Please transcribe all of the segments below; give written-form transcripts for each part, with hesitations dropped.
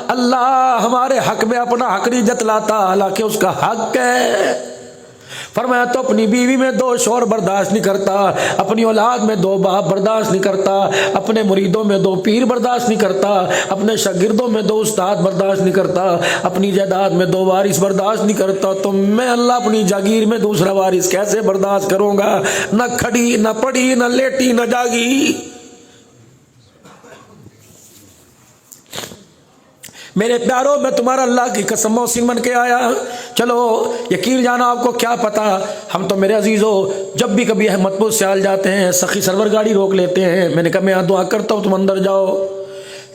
اللہ ہمارے حق میں اپنا حق نہیں جتلاتا، حالانکہ اس کا حق ہے۔ فرمایا تو اپنی بیوی میں 2 شوہر برداشت نہیں کرتا، اپنی اولاد میں 2 باپ برداشت نہیں کرتا، اپنے مریدوں میں 2 پیر برداشت نہیں کرتا، اپنے شاگردوں میں 2 استاد برداشت نہیں کرتا، اپنی جائیداد میں 2 وارث برداشت نہیں کرتا، تو میں اللہ اپنی جاگیر میں دوسرا وارث کیسے برداشت کروں گا؟ نہ کھڑی نہ پڑی نہ لیٹی نہ جاگی۔ میرے پیاروں، میں تمہارا اللہ کی قسم محسن بن کے آیا۔ چلو یقین جانا، آپ کو کیا پتا، ہم تو میرے عزیزو جب بھی کبھی احمد پور سیال جاتے ہیں سخی سرور گاڑی روک لیتے ہیں، میں نے کہا میں یہاں دعا کرتا ہوں تم اندر جاؤ۔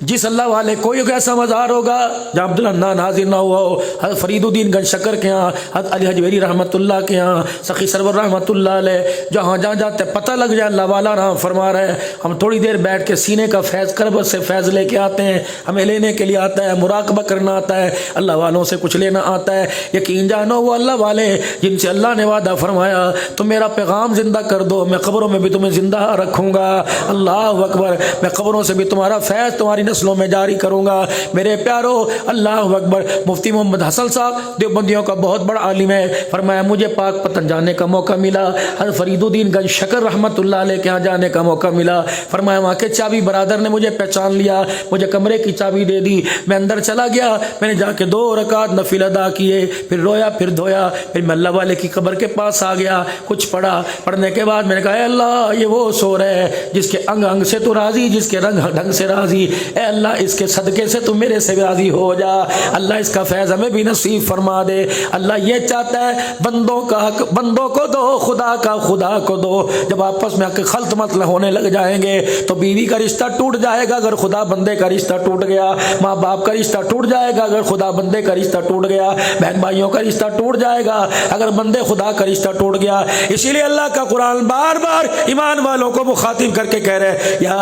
جس اللہ والے کوئی ایسا مزار ہوگا جہاں عبدالحنان حاضر نہ ہوا ہو، حضرت فرید الدین گنج شکر کے ہاں، حضرت علی حجویری رحمۃ اللہ کے ہاں، سخی سرور رحمۃ اللہ علیہ، جہاں جہاں جاتے پتہ لگ جائے اللہ والا رحم فرما رہے ہیں، ہم تھوڑی دیر بیٹھ کے سینے کا فیض کربت سے فیض لے کے آتے ہیں۔ ہمیں لینے کے لیے آتا ہے، مراقبہ کرنا آتا ہے، اللہ والوں سے کچھ لینا آتا ہے۔ یقین جانو وہ اللہ والے جن سے اللہ نے وعدہ فرمایا تم میرا پیغام زندہ کر دو، میں قبروں میں بھی تمہیں زندہ رکھوں گا۔ اللہ اکبر، میں قبروں سے بھی تمہارا فیض تمہاری نسلوں میں جاری کروں گا۔ میرے پیارو، اللہ اکبر، مفتی محمد حسن صاحب دیوبندیوں کا بہت بڑا عالم ہے، فرمایا مجھے پاک پتن جانے کا موقع ملا، حضرت فرید الدین گنج شکر رحمت اللہ علیہ کے ہاں جانے کا موقع ملا، فرمایا وہاں کے چابی برادر نے مجھے پہچان لیا، مجھے کمرے کی چابی دے دی، میں اندر چلا گیا، میں نے جا کے 2 رکعت نفل ادا کیے، پھر رویا، پھر دھویا، پھر میں اللہ والے کی قبر کے پاس آ گیا، کچھ پڑھا، پڑھنے کے بعد میں نے کہا اے اللہ یہ وہ سور ہے جس کے انگ انگ سے تو راضی، جس کے رنگ ڈھنگ سے راضی، اے اللہ اس کے صدقے سے تو میرے سے راضی ہو جا، اللہ اس کا فیض ہمیں بھی نصیب فرما دے۔ اللہ یہ چاہتا ہے بندوں کا حق بندوں کو دو، خدا کا خدا کو دو۔ جب آپس میں خلط مطل ہونے لگ جائیں گے تو بیوی کا رشتہ ٹوٹ جائے گا اگر خدا بندے کا رشتہ ٹوٹ گیا، ماں باپ کا رشتہ ٹوٹ جائے گا اگر خدا بندے کا رشتہ ٹوٹ گیا، بہن بھائیوں کا رشتہ ٹوٹ جائے گا اگر بندے خدا کا رشتہ ٹوٹ گیا۔ اسی لیے اللہ کا قرآن بار بار ایمان والوں کو مخاطب کر کے کہہ رہے یا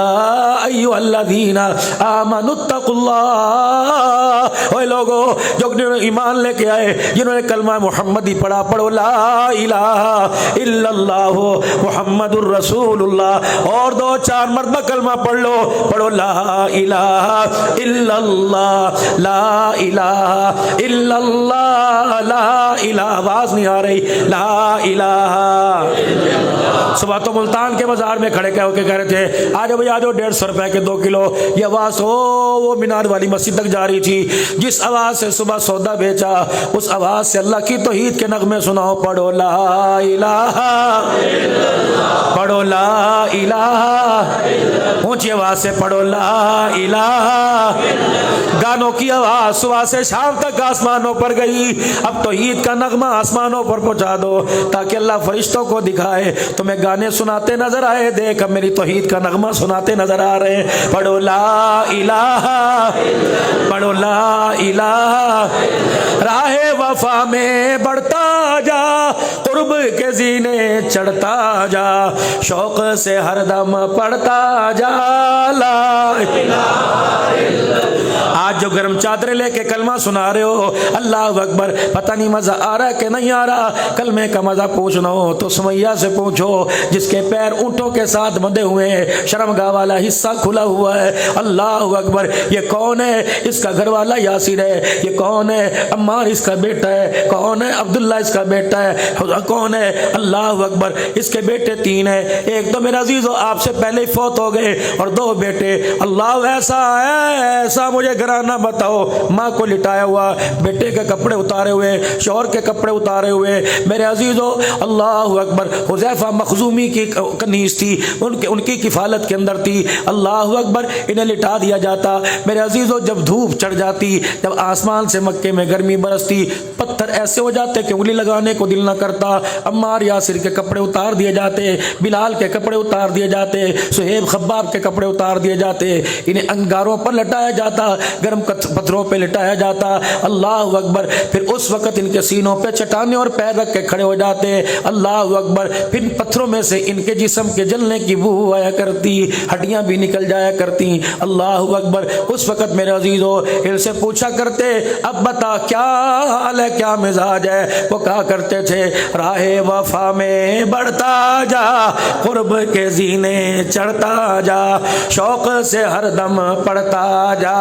ایھا الذین آمنوا اتقوا اللہ، اے لوگو جو ایمان لے کے آئے، جنہوں نے کلمہ محمدی پڑھا، پڑھو لا الہ الا اللہ محمد الرسول اللہ، اور 2-4 مرتبہ کلمہ پڑھ لو، پڑھو لا الہ الا اللہ، لا الہ الا اللہ، لا الہ، آواز نہیں آ رہی، لا الہ۔ صبح تو ملتان کے بازار میں کھڑے ہو کے کہہ رہے تھے آجو بھائی آجو 150 روپے کے 2 کلو، یہ آواز وہ مینار والی مسجد تک جا رہی تھی، جس آواز سے صبح سودا بیچا اس آواز سے اللہ کی توحید کے نغمے سناؤ، پڑھو لا الہ، پڑھو لا الہ، اونچی آواز سے پڑھو لا الہ۔ گانوں کی آواز صبح سے شام تک آسمانوں پر گئی، اب توحید کا نغمہ آسمانوں پر پہنچا دو تاکہ اللہ فرشتوں کو دکھائے تمہیں گانے سناتے نظر آئے، دیکھ اب میری توحید کا نغمہ سناتے نظر آ رہے ہیں، پڑھو لا الہ، پڑھو لا الہ۔ راہ وفا میں بڑھتا جا، قرب کے زینے چڑھتا جا، شوق سے ہر دم پڑھتا جا لا الہ۔ آج جو گرم چادریں لے کے کلمہ سنا رہے ہو، اللہ اکبر، پتہ نہیں مزہ آ رہا ہے کہ نہیں آ رہا، کلمے کا مزہ پوچھنا ہو تو سمیہ سے پوچھو جس کے پیر اونٹوں کے ساتھ بندھے ہوئے ہیں، شرمگاہ والا حصہ کھلا ہوا ہے، اللہ اکبر، یہ کون ہے؟ اس کا گھر والا یاسر ہے، یہ کون ہے؟ عمار اس کا بیٹا ہے، کون ہے؟ عبداللہ اس کا بیٹا ہے، کون ہے؟ اللہ اکبر، اس کے بیٹے 3 ہیں، ایک تو میرا عزیزو آپ سے پہلے ہی فوت ہو گئے اور 2 بیٹے، اللہ ایسا ہے ایسا مجھے گھرانہ بتاؤ، ماں کو لٹایا ہوا، بیٹے کے کپڑے اتارے ہوئے، شوہر کے کپڑے اتارے ہوئے، میرے عزیزو اللہ اکبر، حذیفہ مخزومی کی کنیز تھی، ان کی کفالت کے اندر تھی، اللہ اکبر، انہیں لٹا دیا جاتا، میرے عزیزو جب دھوپ چڑھ جاتی، جب آسمان سے مکے میں گرمی برستی، پتھر ایسے ہو جاتے کہ انگلی لگانے کو دل نہ کرتا، عمار یاسر کے کپڑے اتار دیے جاتے، بلال کے کپڑے اتار دیے جاتے، صہیب خباب کے کپڑے اتار دیے جاتے، انہیں انگاروں پر لٹایا جاتا، گرم پتھروں پہ لٹایا جاتا، اللہ اکبر، پھر اس وقت ان کے سینوں پہ چٹانیں اور پیر رکھ کے کھڑے ہو جاتے، اللہ اکبر، پھر پتھروں میں سے ان کے جسم کے جلنے کی بو آیا کرتی، ہڈیاں بھی نکل جایا کرتی، اللہ اکبر، اس وقت میرے عزیزو ان سے پوچھا کرتے اب بتا کیا حال ہے، کیا مزاج ہے؟ وہ کہا کرتے تھے راہ وفا میں بڑھتا جا، قرب کے زینے چڑھتا جا، شوق سے ہر دم پڑھتا جا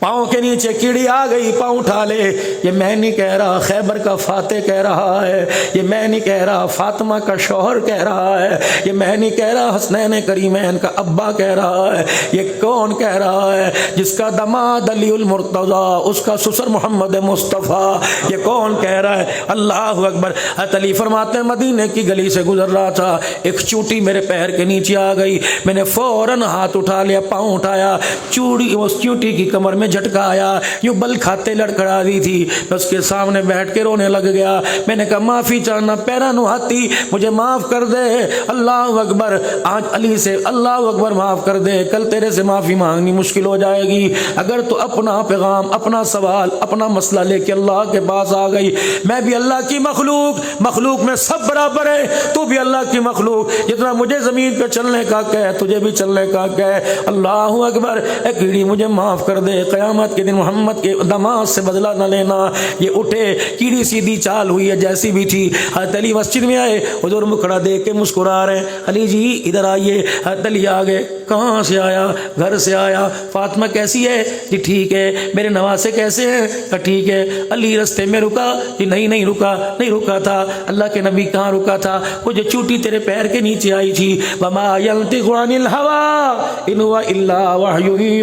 پاؤں کے نیچے کیڑی آ گئی، پاؤں اٹھا لے۔ یہ میں نہیں کہہ رہا، خیبر کا فاتح کہہ رہا ہے، یہ میں نہیں کہہ رہا، فاطمہ کا شوہر کہہ رہا ہے، یہ میں نہیں کہہ رہا، حسنین کریمین کا ابا کہہ رہا ہے۔ یہ کون کہہ رہا ہے؟ جس کا دماد علی المرتضیٰ، اس کا سسر محمد مصطفیٰ۔ یہ کون کہہ رہا ہے؟ اللہ اکبر۔ حضرت علی فرماتے ہیں مدینے کی گلی سے گزر رہا تھا، ایک چوٹی میرے پیر کے نیچے آ گئی، میں نے فوراً ہاتھ اٹھا لیا، پاؤں اٹھایا، چوڑی اس چوٹی کی کمر میں جھٹکا آیا، یوں بل کھاتے لڑکھڑا دی تھی، میں اس کے سامنے بیٹھ کے رونے لگ گیا۔ میں نے کہا معافی چاہنا پیرا نو ہاتھی، مجھے معاف کر دے۔ اللہ اکبر۔ آج علی سے اللہ اکبر معاف کر دے، کل تیرے سے معافی مانگنی مشکل ہو جائے گی۔ اگر تو اپنا پیغام، اپنا سوال، اپنا مسئلہ لے کے اللہ کے پاس آ گئی، میں بھی اللہ کی مخلوق میں سب برابر ہے، تو بھی اللہ کی مخلوق، جتنا مجھے زمین پہ چلنے کا کہے تجھے بھی چلنے کا کہے۔ اللہ اکبر۔ اے کیڑی مجھے معاف کر دے، قیامت کے دن محمد کے دماغ سے بدلہ نہ لینا۔ یہ اٹھے، کیڑی سیدھی چال ہوئی ہے جیسی بھی تھی۔ حضرت علی مسجد میں آئے، حضور مکھڑا دیکھ کے مسکرا رہے ہیں، علی جی ادھر آئیے۔ حضرت علی آ گئے، کہاں سے آیا؟ گھر سے آیا۔ فاطمہ کیسی ہے؟ جی ٹھیک ہے۔ میرے نواسے کیسے ہیں؟ ٹھیک ہے۔ علی رستے میں رکا؟ جی نہیں رکا تھا۔ اللہ کے نبی کہاں رکا تھا؟ وہ جو چوٹی تیرے پیر کے نیچے آئی تھی، وما ينطق عن الهوى ان هو الا وحی یوحی۔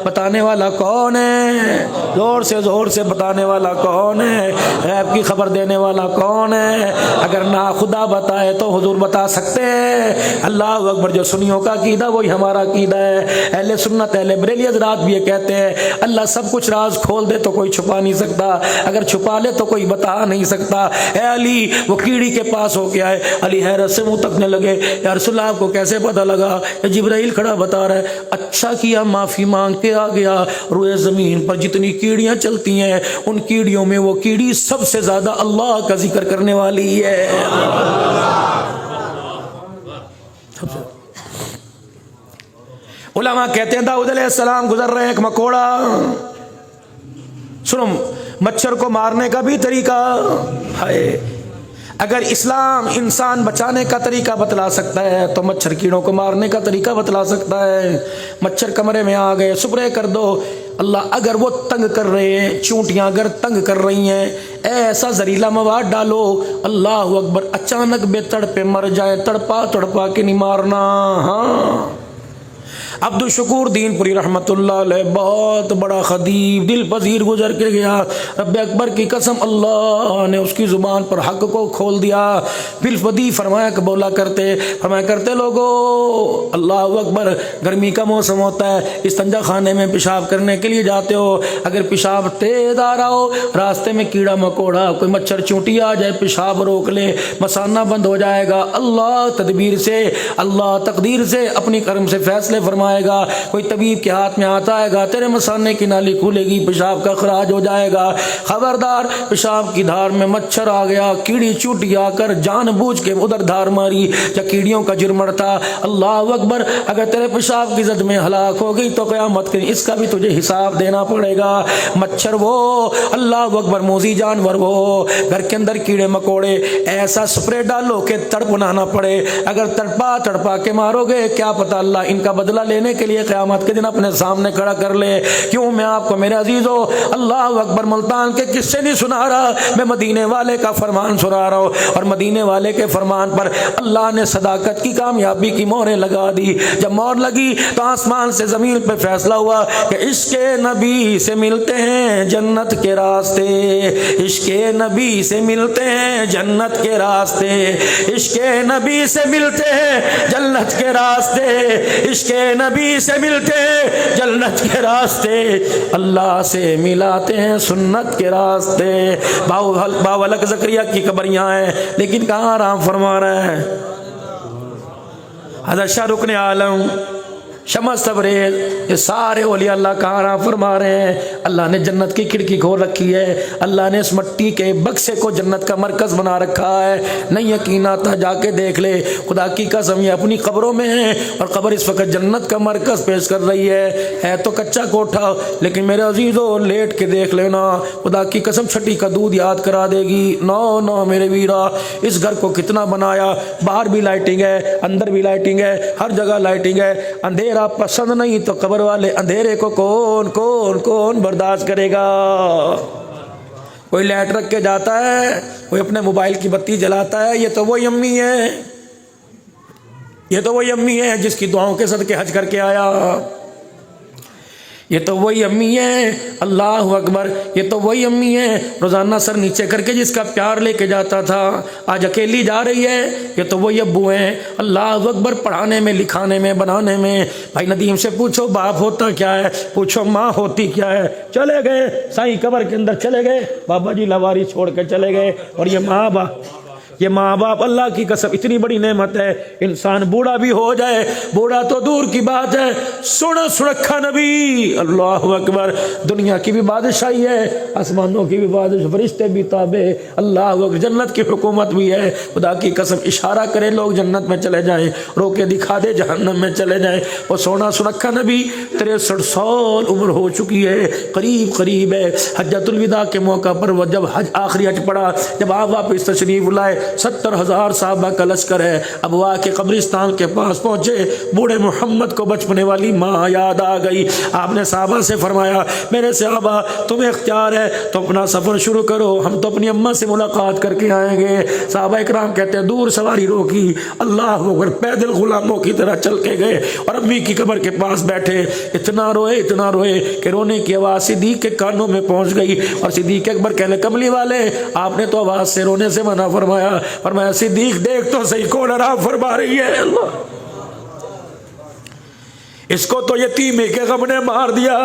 بتانے والا کون ہے؟ زور سے بتانے والا کون ہے؟ غیب کی خبر دینے والا کون ہے؟ اگر نہ خدا بتائے تو حضور بتا سکتے ہیں۔ اللہ اکبر۔ جو سنیوں کا عقیدہ وہی ہمارا عقیدہ ہے۔ اہل سنت اہل بریلی حضرات بھی یہ کہتے ہیں اللہ سب کچھ راز کھول دے تو کوئی چھپا نہیں سکتا، اگر چھپا لے تو کوئی بتا نہیں سکتا۔ اے علی، وہ کیڑی کے پاس ہو کے آئے، علی حیرت سے منہ تکنے لگے، یا رسول اللہ آپ کو کیسے پتہ لگا؟ جبرائیل کھڑا بتا رہا ہے۔ اچھا کیا معافی مانگ کے آ گیا۔ روئے زمین پر جتنی کیڑیاں چلتی ہیں، ان کیڑیوں میں وہ کیڑی سب سے زیادہ اللہ کا ذکر کرنے والی ہے۔ علماء کہتے ہیں داؤد علیہ السلام گزر رہے ہیں، ایک مکوڑا، سنو، مچھر کو مارنے کا بھی طریقہ ہے۔ اگر اسلام انسان بچانے کا طریقہ بتلا سکتا ہے تو مچھر کیڑوں کو مارنے کا طریقہ بتلا سکتا ہے۔ مچھر کمرے میں آ گئے، سپرے کر دو۔ اللہ اگر وہ تنگ کر رہے ہیں، چونٹیاں اگر تنگ کر رہی ہیں، ایسا زہریلا مواد ڈالو، اللہ اکبر، اچانک بے تڑپے مر جائے، تڑپا کے نہیں مارنا۔ ہاں، عبد الشکور دین پوری رحمت اللہ علیہ بہت بڑا خدیب، دل پذیر گزر کے گیا۔ رب اکبر کی قسم، اللہ نے اس کی زبان پر حق کو کھول دیا۔ بالفدی فرمایا کرتے لوگوں، اللہ اکبر، گرمی کا موسم ہوتا ہے، استنجا خانے میں پیشاب کرنے کے لیے جاتے ہو، اگر پیشاب تیز آ رہا ہو، راستے میں کیڑا مکوڑا کوئی مچھر چونٹی آ جائے، پیشاب روک لے، مسانہ بند ہو جائے گا۔ اللہ تدبیر سے، اللہ تقدیر سے، اپنی کرم سے فیصلے فرمائے گا۔ کوئی طبیب کے ہاتھ میں آتا ہے گا، تیرے مسانے کی نالی کھلے گی، پیشاب کا خراج ہو جائے گا۔ خبردار، پیشاب کی دھار میں مچھر آ گیا، کیڑی چوٹی آ کر جان بوجھ کے ادھر دھار ماری، یا کیڑیوں کا جرم تھا۔ اللہ اکبر، اگر تیرے پیشاب کی زد میں ہلاک ہو گئی تو قیامت کے اس کا بھی تجھے حساب دینا پڑے گا۔ مچھر وہ، اللہ اکبر، موذی جانور وہ، گھر کے اندر کیڑے مکوڑے، ایسا سپرے ڈالو کہ تڑپنا نہ پڑے۔ اگر تڑپا کے مارو گے، کیا پتہ اللہ ان کا بدلہ لینے کے لیے قیامت کے دن اپنے سامنے کھڑا کر لے۔ کیوں میں آپ کو میرے عزیزو اللہ اکبر ملتان کے قصے نہیں سنا رہا، میں مدینے والے کا فرمان سنا رہا ہوں، اور مدینے والے کے فرمان پر اللہ نے صداقت کی کامیابی کی مہریں لگا دی۔ جب مہر لگی تو آسمان سے زمین پہ فیصلہ ہوا کہ عشق نبی سے ملتے ہیں جنت کے راستے، عشق نبی سے ملتے ہیں جنت کے راستے، عشق نبی سے ملتے ہیں جنت کے راستے، عشق نبی سے ملتے ہیں جنت کے راستے، اللہ سے ملاتے ہیں سنت کے راستے۔ باولک زکریا کی قبریاں ہیں، لیکن کہاں آرام فرما رہے ہیں؟ حضرت شاہ رکن عالم شمس تبریز، یہ سارے اولیاء اللہ کہاں آرام فرما رہے ہیں؟ اللہ نے جنت کی کھڑکی کھول رکھی ہے، اللہ نے اس مٹی کے بکسے کو جنت کا مرکز بنا رکھا ہے۔ نہیں یقین آتا جا کے دیکھ لے، خدا کی قسم یہ اپنی قبروں میں ہیں، اور قبر اس وقت جنت کا مرکز پیش کر رہی ہے تو کچا کوٹھا، لیکن میرے عزیزو لیٹ کے دیکھ لینا، خدا کی قسم چھٹی کا دودھ یاد کرا دے گی۔ نو میرے ویرا، اس گھر کو کتنا بنایا، باہر بھی لائٹنگ ہے، اندر بھی لائٹنگ ہے، ہر جگہ لائٹنگ ہے، اندھیرا اندھیرا پسند نہیں تو قبر والے اندھیرے کو کون کون کون برداشت کرے گا؟ کوئی لائٹ رکھ کے جاتا ہے، کوئی اپنے موبائل کی بتی جلاتا ہے، یہ تو وہی امی ہے، یہ تو وہی امی ہے جس کی دعاؤں کے صدقے حج کر کے آیا، یہ تو وہی امی ہے، اللہ اکبر، یہ تو وہی امی ہے روزانہ سر نیچے کر کے جس کا پیار لے کے جاتا تھا، آج اکیلی جا رہی ہے، یہ تو وہی ابو ہیں، اللہ اکبر، پڑھانے میں، لکھانے میں، بنانے میں۔ بھائی ندیم سے پوچھو باپ ہوتا کیا ہے، پوچھو ماں ہوتی کیا ہے۔ چلے گئے سائیں قبر کے اندر، چلے گئے بابا جی لواری چھوڑ کے چلے گئے، اور یہ ماں باپ اللہ کی قسم اتنی بڑی نعمت ہے، انسان بوڑھا بھی ہو جائے، بوڑھا تو دور کی بات ہے، سرکھا نبی، اللہ اکبر، دنیا کی بھی بادشاہی ہے، آسمانوں کی بھی بادشاہی، فرشتے بھی تابع، اللہ اکبر، جنت کی حکومت بھی ہے، خدا کی قسم اشارہ کرے لوگ جنت میں چلے جائیں، رو کے دکھا دے جہنم میں چلے جائیں۔ وہ سونا سرکھا نبی 63 سال عمر ہو چکی ہے، قریب ہے، حجۃ الوداع کے موقع پر وہ جب آخری حج پڑا، جب آپ واپس تشریف لائے، 70,000 صحابہ کا لشکر ہے، ابوا کے قبرستان کے پاس پہنچے، بوڑھے محمد کو بچپنے والی ماں یاد آ گئی۔ آپ نے صحابہ سے فرمایا، میرے صحابہ تمہیں اختیار ہے تو اپنا سفر شروع کرو، ہم تو اپنی اماں سے ملاقات کر کے آئیں گے۔ صحابہ اکرام کہتے ہیں دور سواری روکی، اللہ اکبر، پیدل غلاموں کی طرح چل کے گئے اور امی کی قبر کے پاس بیٹھے، اتنا روئے کہ رونے کی آواز صدیق کے کانوں میں پہنچ گئی، اور صدیق اکبر کہنے کملی والے آپ نے تو آواز سے رونے سے منع فرمایا صدیق دیکھ تو صحیح کون آرام فرما رہی ہے، اللہ اس کو تو یتیمی کے غم نے مار دیا،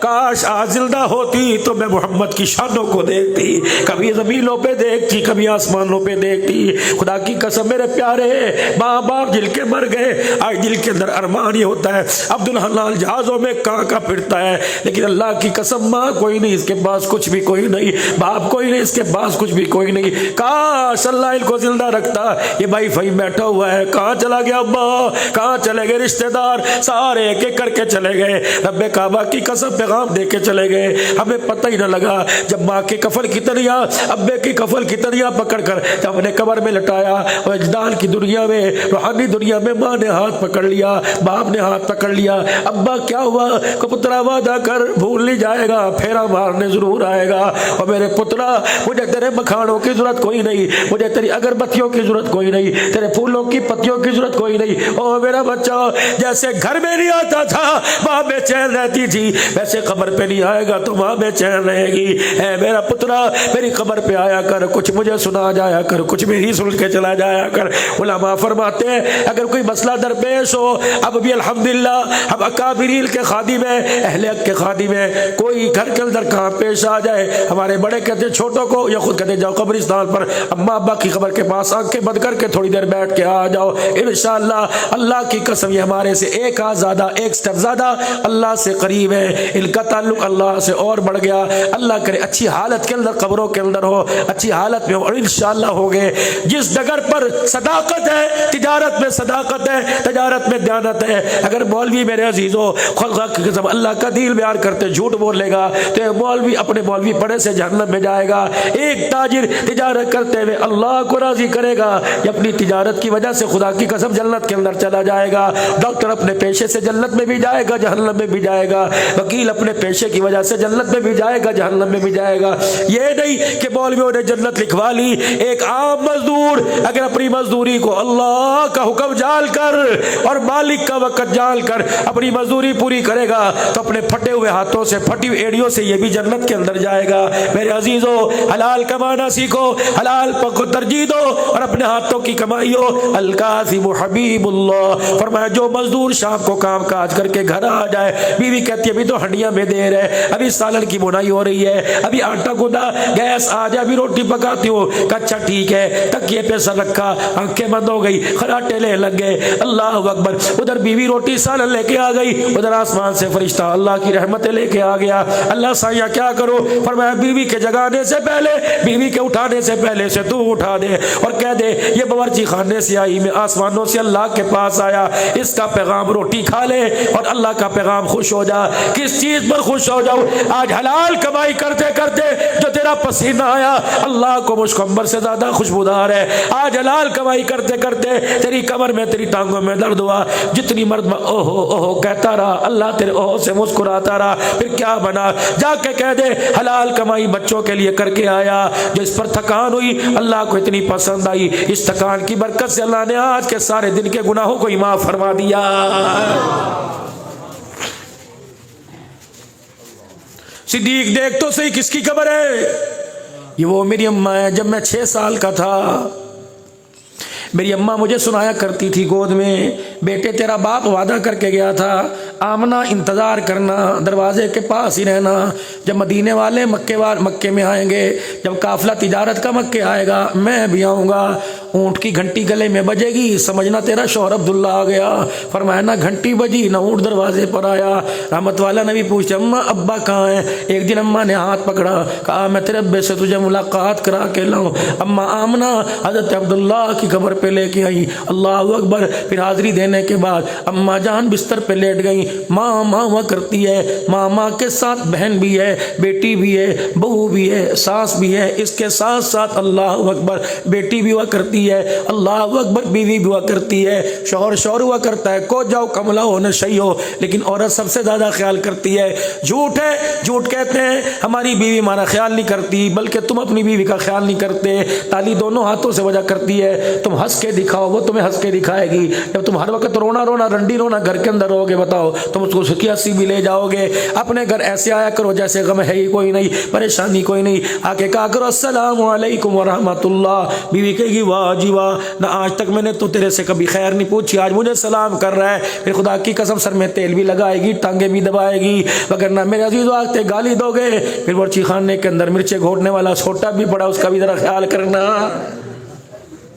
کاش آج زندہ ہوتی تو میں محمد کی شانوں کو دیکھتی، کبھی زمینوں پہ دیکھتی، کبھی آسمانوں پہ دیکھتی۔ خدا کی قسم میرے پیارے ماں باپ جل کے مر گئے، آج دل کے اندر ارمان یہ ہوتا ہے عبدالحلال جہازوں میں کہاں پھرتا ہے، لیکن اللہ کی قسم ماں کوئی نہیں، اس کے پاس کچھ بھی کوئی نہیں، باپ کوئی نہیں، اس کے پاس کچھ بھی کوئی نہیں، کاش اللہ ان کو زندہ رکھتا۔ یہ بھائی فہیم بیٹھا ہوا ہے، کہاں چلا گیا ابا، کہاں چلے گئے رشتہ دار، سارے ایک ایک کر کے چلے گئے، رب کعبہ کی قسم پیغام دے کے چلے گئے، ہمیں پتہ ہی نہ لگا جب ماں کے کفن کی تنیا، ابے کی کفن کی تنیا پکڑ کر جب ہم نے قبر میں لٹایا، اور اجداد کی دنیا میں، روحانی دنیا میں ماں نے ہاتھ پکڑ لیا، باپ نے ہاتھ پکڑ لیا، ابا کیا ہوا کہ پترا وعدہ کر بھول نہیں جائے گا، پھیرا مارنے ضرور آئے گا، اور میرے پترا مجھے تیرے مکھانوں کی ضرورت کوئی نہیں، مجھے تیری اگربتیوں کی ضرورت کوئی نہیں، تیرے پھولوں کی پتیوں کی ضرورت کوئی نہیں، او میرا بچہ جیسے گھر میں نہیں آتا تھا ماں بے چین رہتی تھی، ویسے قبر پہ نہیں آئے گا تو ماں بے چین رہے گی۔ اے میرا پترا میری قبر پہ آیا کر، کچھ مجھے سنا جایا کر، کچھ میری سن کے چلا جایا کر۔ علماء فرماتے ہیں اگر کوئی مسئلہ درپیش ہو، اب بھی الحمدللہ ہم اکابرین کے خادم ہیں، اہل حق کے خادم ہیں، کوئی گھر کے اندر کام پیش آ جائے، ہمارے بڑے کہتے ہیں چھوٹوں کو یا خود کہتے ہیں جاؤ قبرستان پر اماں ابا کی قبر کے پاس آنکھیں بند کر کے تھوڑی دیر بیٹھ کے آ جاؤ، انشاءاللہ اللہ کی قسم یہ ہمارے سے ایک ہاتھ زیادہ، ایک سٹیپ زیادہ اللہ سے قریب ہے، ان کا تعلق اللہ سے اور بڑھ گیا۔ اللہ کرے اچھی حالت کے اندر قبروں کے اندر ہو، اچھی حالت میں ہو، اور انشاءاللہ ہوگے۔ جس ڈگر پر صداقت ہے، تجارت میں صداقت ہے، تجارت میں دیانت ہے، اگر مولوی میرے عزیزو خدا کی قسم اللہ کا دین بیان کرتے جھوٹ بولے گا تو یہ مولوی اپنے مولوی پڑے سے جہنم میں جائے گا۔ ایک تاجر تجارت کرتے ہوئے اللہ کو راضی کرے گا، یہ اپنی تجارت کی وجہ سے خدا کی قسم جنت کے اندر چلا جائے گا۔ ڈاکٹر اپنے پیشے سے جنت میں بھی جائے گا، جہنم میں بھی جائے گا۔ وکیل اپنے پیشے کی وجہ سے جنت میں بھی جائے گا، جہنم میں بھی جائے گا۔ یہ نہیں کہ مولویوں نے جنت لکھوا لی، ایک عام مزدور اگر اپنی مزدوری کو اللہ کا حکم جان کر اور مالک کا وقت جان کر اپنی مزدوری پوری کرے گا تو اپنے پھٹے ہوئے ہاتھوں سے، پھٹی ہوئی ایڑیوں سے یہ بھی جنت کے اندر جائے گا۔ میرے عزیزو حلال کمانا سیکھو، حلال کو ترجیح دو اور اپنے ہاتھوں کی کمائی ہو۔ القاسم حبیب اللہ فرمایا جو مزدور شام کو کام کاج کر کے گھر آ جائے، بیوی کہتی ہے ابھی تو ہنڈیاں میں دیر ہے، ابھی سالن کی بنائی ہو رہی ہے، ابھی آٹا گوندھا، گیس آ جائے، ابھی روٹی پکاتی ہوں، اچھا ٹھیک ہے، تکیے پہ سر رکھا، آنکھیں بند ہو گئی، خراٹے لے لگ گئے، اللہ اکبر، ادھر بیوی روٹی سالن لے کے آ گئی، ادھر آسمان سے فرشتہ اللہ کی رحمتیں لے کے آ گیا۔ اللہ سایہ کیا کرو؟ فرمایا بیوی کے جگانے سے پہلے، بیوی کے اٹھانے سے پہلے سے تو اٹھا دے اور کہہ دے یہ باورچی خانے سے آئی، میں آسمانوں سے اللہ کے پاس آیا، اس کا پیغام روٹی کھا لے اور اللہ کا پیغام خوش ہو جا. کس چیز پر خوش ہو جاؤ؟ آج حلال کمائی کرتے کرتے جو تیرا پسینہ آیا اللہ کو مشک عنبر سے زیادہ خوشبودار ہے. آج حلال کمائی کرتے کرتے تیری کمر میں تیری ٹانگوں میں درد ہوا, جتنی مرتبہ اوہو اوہو کہتا رہا اللہ تیرے اوہو سے مسکراتا رہا, پھر کیا بنا؟ جا کے کہہ دے حلال کمائی بچوں کے لیے کر کے آیا, جو اس پر تھکان ہوئی اللہ کو اتنی پسند آئی, اس تھکان کی برکت سے اللہ نے آج کے سارے دن کے گناہوں کو ہی معاف فرما دیا. صدیق دیکھ تو صحیح کس کی قبر ہے؟ یہ وہ میری اماں ہے. جب میں 6 سال کا تھا میری اماں مجھے سنایا کرتی تھی گود میں, بیٹے تیرا باپ وعدہ کر کے گیا تھا آمنہ انتظار کرنا, دروازے کے پاس ہی رہنا, جب مدینے والے مکے میں آئیں گے, جب قافلہ تجارت کا مکے آئے گا میں بھی آؤں گا, اونٹ کی گھنٹی گلے میں بجے گی سمجھنا تیرا شوہر عبداللہ آ گیا. فرمایا نہ گھنٹی بجی نہ اونٹ دروازے پر آیا. رحمت والا نبی پوچھتے اماں ابا کہاں ہیں؟ ایک دن اماں نے ہاتھ پکڑا, کہا میں تیرے ابے سے تجھے ملاقات کرا کے لاؤں. اماں آمنہ حضرت عبداللہ کی قبر پہ لے کے آئی. اللہ اکبر. پھر حاضری دینے کے بعد اماں جان بستر پہ لیٹ گئی. ماں ماں ہوا کرتی ہے, ماں کے ساتھ بہن بھی ہے, بیٹی بھی ہے, بہو بھی ہے, ساس بھی ہے, اس کے ساتھ ساتھ اللہ اکبر بیٹی بھی ہوا کرتی ہے, اللہ اکبر بیوی بھی ہوا کرتی ہے, شوہر ہوا کرتا ہے. کو جاؤ کملا ہو نشئی ہو, لیکن عورت سب سے زیادہ خیال کرتی ہے. جھوٹ ہے, جھوٹ کہتے ہیں ہماری بیوی ہمارا خیال نہیں کرتی, بلکہ تم اپنی بیوی کا خیال نہیں کرتے. تالی دونوں ہاتھوں سے وجہ کرتی ہے, تم ہنس کے دکھاؤ وہ تمہیں ہنس کے دکھائے گی. جب تم ہر وقت رونا رنڈی رونا گھر کے اندر ہوگے بتاؤ تم اس کو سکھی ہنسی بھی لے جاؤ گے. اپنے گھر ایسے آیا کرو جیسے غم ہے ہی کوئی نہیں, پریشانی کوئی نہیں. آ کے کہا کرو السلام علیکم ورحمۃ اللہ. بیوی کہے گی واہ جی واہ, نہ آج تک میں نے تو تیرے سے کبھی خیر نہیں پوچھی, آج مجھے سلام کر رہا ہے. پھر خدا کی قسم سر میں تیل بھی لگائے گی, ٹانگیں بھی دبائے گی, وگرنہ میرے عزیز آگتے گالی دو گے. پھر مرچی خانے کے اندر مرچیں گھوٹنے والا چھوٹا بھی پڑا, اس کا بھی ذرا خیال کرنا.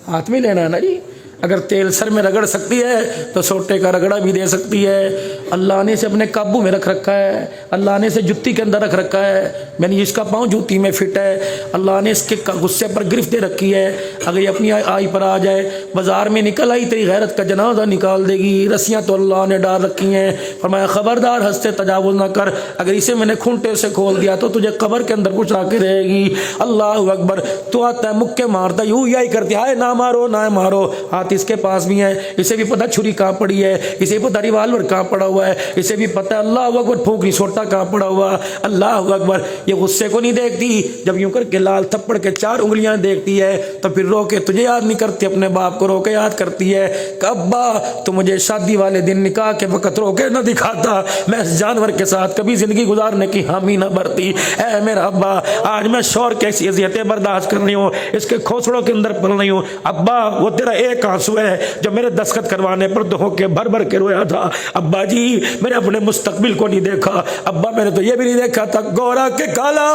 ہاتھ میں لینا ہے نا جی, اگر تیل سر میں رگڑ سکتی ہے تو سوٹے کا رگڑا بھی دے سکتی ہے. اللہ نے اسے اپنے قابو میں رکھ رکھا ہے, اللہ نے اسے جتی کے اندر رکھ رکھا ہے. میں نے جس کا پاؤں جوتی میں فٹ ہے, اللہ نے اس کے غصے پر گرفت دے رکھی ہے. اگر یہ اپنی آئی پر آ جائے, بازار میں نکل آئی تیری غیرت کا جنازہ نکال دے گی. رسیاں تو اللہ نے ڈال رکھی ہیں, فرمایا خبردار ہنستے تجاوز نہ کر, اگر اسے میں نے کھونٹے سے کھول دیا تو تجھے قبر کے اندر کچھ آ کے رہے گی. اللہ اکبر. تو آتا ہے مکے مارتا یوں یہی کرتی ہے, نہ مارو نہ مارو. ہاتھ اس کے پاس بھی ہے, اسے بھی پتہ چھری کہاں پڑی ہے, اسے بھی پتہ ریوالور کہاں پڑا ہوا ہے, اسے بھی پتہ اللہ اکبر پھونکری سوٹا کہاں پڑا ہوا. اللہ اکبر. یہ غصے کو نہیں دیکھتی, جب یوں کر کے لال تھپڑ کے 4 انگلیاں دیکھتی ہے تو پھر رو کے تجھے یاد نہیں کرتی, اپنے باپ کو رو کے یاد کرتی ہے کہ ابا تو مجھے شادی والے دن نکاح کے وقت رو کے نہ دکھاتا, میں اس جانور کے ساتھ کبھی زندگی گزارنے کی حامی نہ بھرتی. اے میرا ابا, آج میں شور کی ایسی اذیتیں برداشت کر رہی ہوں, اس کے کھوسڑوں کے اندر پل رہی ہوں. ابا وہ تیرا ایک آنسو ہے جو میرے دستخط کروانے پر دہو کے بھر بھر کے رویا تھا. ابا جی میں نے اپنے مستقبل کو نہیں دیکھا. ابا میں نے تو یہ بھی نہیں دیکھا تھا گورا کے کالا,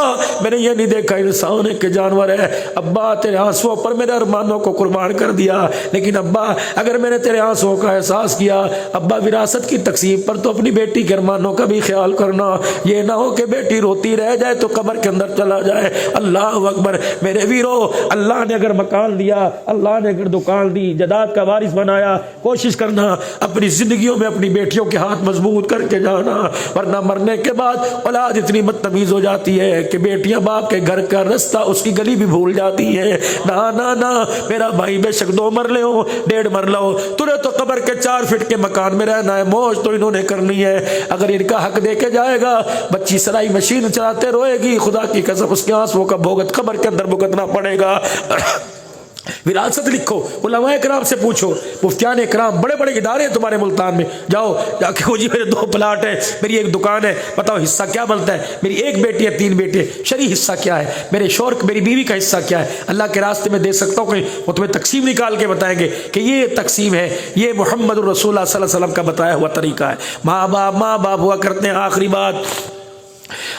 میں نے یہ نہیں دیکھا انسان ہے کہ جانور ہے. ابا تیرے آنسوؤں پر میرے ارمانوں کو قربان کر دیا, لیکن ابا اگر میں نے تیرے آنسوؤں کا احساس کیا, ابا وراثت کی تقسیم پر تو اپنی بیٹی کے ارمانوں کا بھی خیال کرنا, یہ نہ ہو کہ بیٹی روتی رہ جائے تو قبر کے اندر چلا جائے. اللہ اکبر. میرے ویرو, اللہ نے اگر مکان دیا, اللہ نے اگر دکان دی, جداد کا وارث بنایا, کوشش کرنا اپنی زندگیوں میں اپنی بیٹیوں کے ہاتھ مضبوط کر کے جانا, ورنہ مرنے کے بعد اولاد اتنی بدتمیز ہو جاتی ہے کہ بیٹیاں باپ کے گھر کا رستہ اس کی گلی بھی بھول جاتی ہے. نہ میرا بھائی بے شک 2 مرلے ہو 1.5 مرلہ ہو, تجھے تو قبر کے 4 فٹ کے مکان میں رہنا ہے, موج تو انہوں نے کرنی ہے. اگر ان کا حق دے کے جائے گا, بچی سلائی مشین چلاتے روئے گی, خدا کی قسم اس کے آنسوؤں کا بھوگت قبر کے اندر بھگتنا پڑے گا. وراثت لکھو, علماء کرام سے پوچھو, مفتیان کرام, بڑے بڑے ادارے ہیں تمہارے ملتان میں, جاؤ جا کے جی میرے 2 پلاٹ ہیں, میری 1 دکان ہے, بتاؤ حصہ کیا بنتا ہے, میری 1 بیٹی ہے 3 بیٹے, شرعی حصہ کیا ہے, میرے شوہر میری بیوی کا حصہ کیا ہے, اللہ کے راستے میں دے سکتا ہوں. وہ تمہیں تقسیم نکال کے بتائیں گے کہ یہ تقسیم ہے, یہ محمد الرسول اللہ صلی اللہ علیہ وسلم کا بتایا ہوا طریقہ ہے. ماں باپ ہوا کرتے ہیں. آخری بات,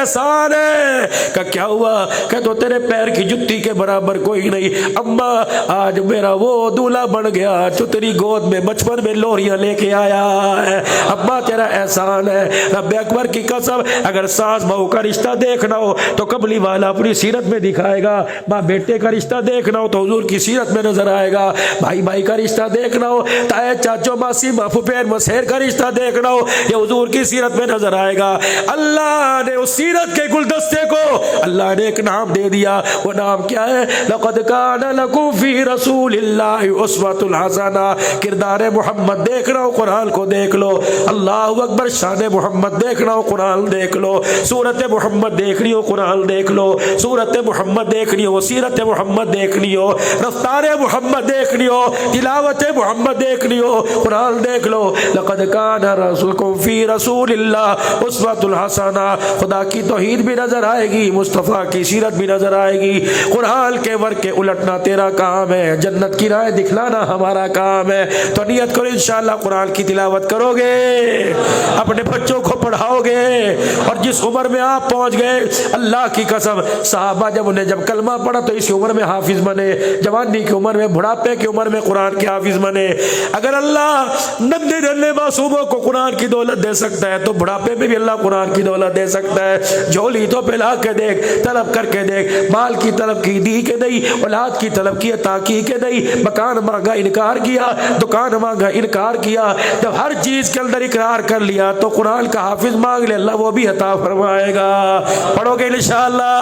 احسان ہے۔ کہ کیا ہوا؟ کہ تو تیرے پیر کی جتی کے برابر کوئی نہیں۔ اماں آج میرا وہ دولہا بن گیا جو تیری گود میں بچپن میں لوریاں لے کے آیا ہے۔ اماں تیرا احسان ہے۔ رب اکبر کی قسم، اگر ساس بہو کا رشتہ دیکھنا ہو تو قبلی والا اپنی سیرت میں دکھائے گا، ماں بیٹے کا رشتہ دیکھنا ہو تو حضور کی سیرت میں نظر آئے گا، بھائی بھائی کا رشتہ دیکھنا ہو، تائے چاچو ماسی پھپھیر مسہر کا رشتہ دیکھنا ہو، یہ حضور کی سیرت میں نظر آئے گا۔ اللہ نے اس سیرت کے گلدستے کو اللہ نے ایک نام دے دیا، وہ نام کیا ہے؟ لقد کان لکم فی رسول اللہ اسوۃ الحسنہ۔ کردار محمد دیکھنا ہو قرآن کو دیکھ لو، اللہ اکبر، شان محمد دیکھنا ہو قرآن دیکھ لو، سورت محمد دیکھنی ہو قرآن دیکھ لو، سورت محمد دیکھنی ہو، سیرت محمد دیکھنی ہو، رفتار محمد دیکھنی ہو، تلاوت محمد دیکھنی ہو، قرآن دیکھ لو۔ لقد کان رسولکم فی رسول اللہ اسوۃ الحسنہ۔ خدا کی توحید بھی نظر آئے گی، مصطفیٰ کی سیرت بھی نظر آئے گی۔ قرآن کے ورقے الٹنا تیرا کام ہے، جنت کی راہ دکھلانا ہمارا کام ہے۔ تو نیت کرو انشاءاللہ قرآن کی تلاوت کرو گے، اپنے بچوں کو پڑھاؤ گے، اور جس عمر میں آپ پہنچ گئے، اللہ کی قسم صحابہ جب کلمہ پڑھا تو اسی عمر میں حافظ بنے، جوانی کی عمر میں، بڑھاپے کی عمر میں قرآن کے حافظ بنے۔ اگر اللہ ننھے ننھے معصوموں کو قرآن کی دولت دے سکتا ہے تو بڑھاپے میں بھی اللہ قرآن کی دولت دے سکتا ہے۔ جھولی تو پھیلا کے دیکھ، طلب کر کے دیکھ، مال کی طلب کی دی کے نہیں، اولاد کی طلب کی عطا کی کے نہیں، مکان مانگا انکار کیا، دکان مانگا انکار کیا، جب ہر چیز کے اندر اقرار کر لیا تو قرآن کا حافظ مانگ لے، اللہ وہ بھی عطا فرمائے گا۔ پڑھو گے انشاءاللہ؟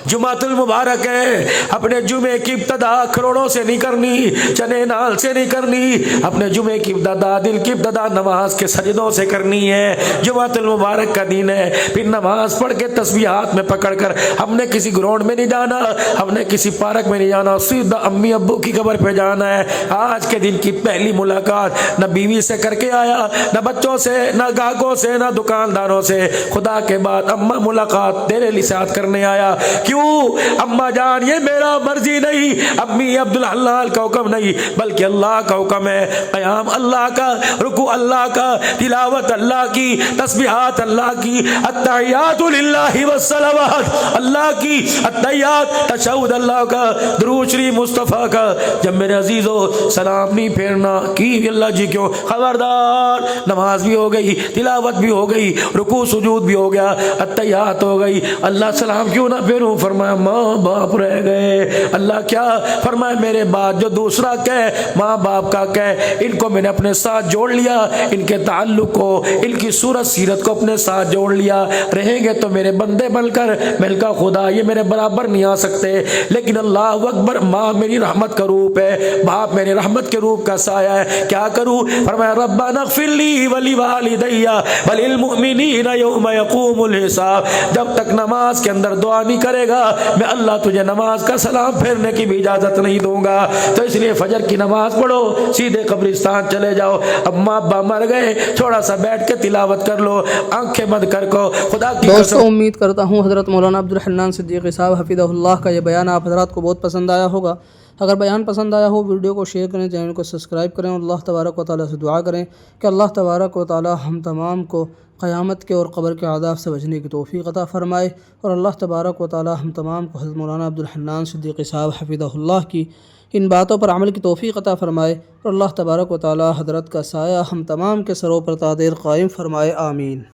جمعۃ المبارک ہے، اپنے جمعے کی ابتدا کروڑوں سے نہیں کرنی، چنے نال سے نہیں کرنی، اپنے جمعے کی ابتدا، دل کی ابتدا نماز کے سجدوں سے کرنی ہے۔ جمعۃ المبارک کا دن ہے، پھر نماز پڑھ کے تسبیح ہاتھ میں پکڑ کر ہم نے کسی گراؤنڈ میں نہیں جانا، ہم نے کسی پارک میں نہیں جانا، سیدھا امی ابو کی قبر پہ جانا ہے۔ آج کے دن کی پہلی ملاقات نہ بیوی سے کر کے آیا، نہ بچوں سے، نہ گاہکوں سے، نہ دکانداروں سے، خدا کے بعد اماں ملاقات تیرے لسان کرنے آیا۔ کیوں اماں جان؟ یہ میرا مرضی نہیں، امی عبدالحلال کا حکم نہیں، بلکہ اللہ کا حکم ہے۔ قیام اللہ کا، رکوع اللہ کا، تلاوت اللہ کی، تسبیحات اللہ کی، التحیات للہ والصلوات اللہ کی، التحیات تشہد اللہ کا، درود شریف مصطفیٰ کا۔ جب میرے عزیزو سلام نہیں پھیرنا کی اللہ جی کیوں؟ خبردار، نماز بھی ہو گئی، تلاوت بھی ہو گئی، رکوع سجود بھی ہو گیا، التحیات ہو گئی، اللہ سلام کیوں نہ پھیروں؟ فرمایا ماں باپ رہ گئے۔ اللہ کیا فرمایا؟ میرے بعد جو دوسرا کہے، ماں باپ کا کہے، ان کو میں نے اپنے ساتھ جوڑ لیا، ان کے تعلق کو، ان کی صورت سیرت کو اپنے ساتھ جوڑ لیا۔ رہیں گے تو میرے بندے بن کر، مل کا خدا یہ میرے برابر نہیں آ سکتے، لیکن اللہ اکبر، ماں میری رحمت کا روپ ہے، باپ میرے رحمت کے روپ کا سایہ ہے، کیا کروں؟ فرمایا ربنا اغفر لی ولوالدی وللمؤمنین یوم یقوم الحساب۔ جب تک نماز کے اندر دعا نہیں کرے گا، میں اللہ تجھے نماز کا سلام پھیرنے کی بھی اجازت نہیں دوں گا۔ تو اس لیے فجر کی نماز پڑھو، سیدھے قبرستان چلے جاؤ، اماں ابا مر گئے، تھوڑا سا بیٹھ کے تلاوت کر لو، آنکھیں بند کر کو، خدا کی دوستوں امید کرتا ہوں حضرت مولانا عبدالحنان صدیقی صاحب حفظہ اللہ کا یہ بیان آپ حضرات کو بہت پسند آیا ہوگا۔ اگر بیان پسند آیا ہو، ویڈیو کو شیئر کریں، چینل کو سبسکرائب کریں، اور اللہ تبارک و تعالیٰ سے دعا کریں کہ اللہ تبارک و تعالیٰ ہم تمام کو قیامت کے اور قبر کے عذاب سے بچنے کی توفیق عطا فرمائے، اور اللہ تبارک و تعالیٰ ہم تمام کو حضرت مولانا عبدالحنان صدیقی صاحب حفظہ اللہ کی ان باتوں پر عمل کی توفیق عطا فرمائے، اور اللہ تبارک و تعالیٰ حضرت کا سایہ ہم تمام کے سروں پر تا دیر قائم فرمائے، آمین۔